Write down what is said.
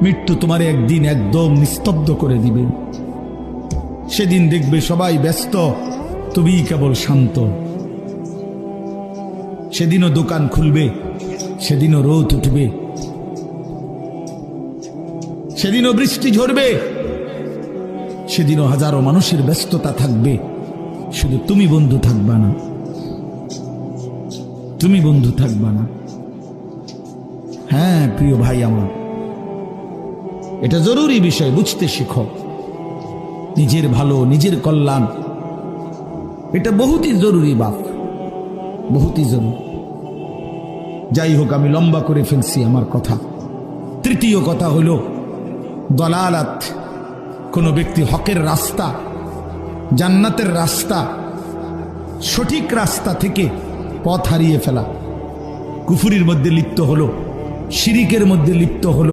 মৃত্যু তোমার একদিন একদম নিস্তব্ধ করে দিবে। সেদিন দেখবে সবাই ব্যস্ত, তুমি কেবল শান্ত। সেদিনও দোকান খুলবে, সেদিনও রোদ উঠবে, সেদিনও বৃষ্টি ঝরবে, সেদিনও হাজারো মানুষের ব্যস্ততা থাকবে, শুধু তুমি বন্ধু থাকবা না, তুমি বন্ধু থাকবা না। হ্যাঁ প্রিয় ভাই আমার, এটা জরুরি বিষয়, বুঝতে শিখো। নিজের ভালো, নিজের কল্যাণ, এটা বহুতই জরুরি বাপ, বহুতই জরুরি। যাই হোক, আমি লম্বা করে ফেলছি আমার কথা। তৃতীয় কথা হলো দলালাত। কোনো ব্যক্তি হকের রাস্তা, জান্নাতের রাস্তা, সঠিক রাস্তা থেকে পথ হারিয়ে ফেলা, কুফরির মধ্যে লিপ্ত হলো, শিরিকের মধ্যে লিপ্ত হলো।